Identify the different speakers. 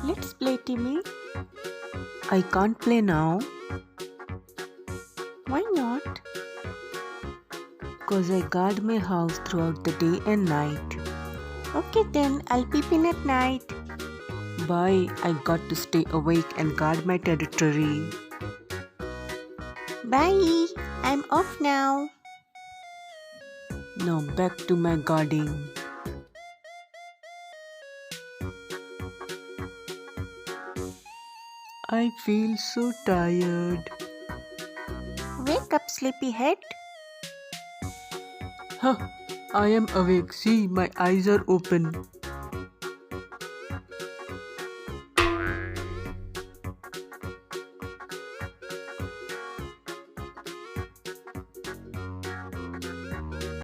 Speaker 1: Let's play, Timmy. I can't play now. Why not? Because I guard my house throughout the day and night. Okay then, I'll peep in at night. Bye, I got to stay awake and guard my territory. Bye, I'm off now. Now back to my guarding. I feel so tired. Wake up, sleepyhead. Huh, I am awake. See, my eyes are open.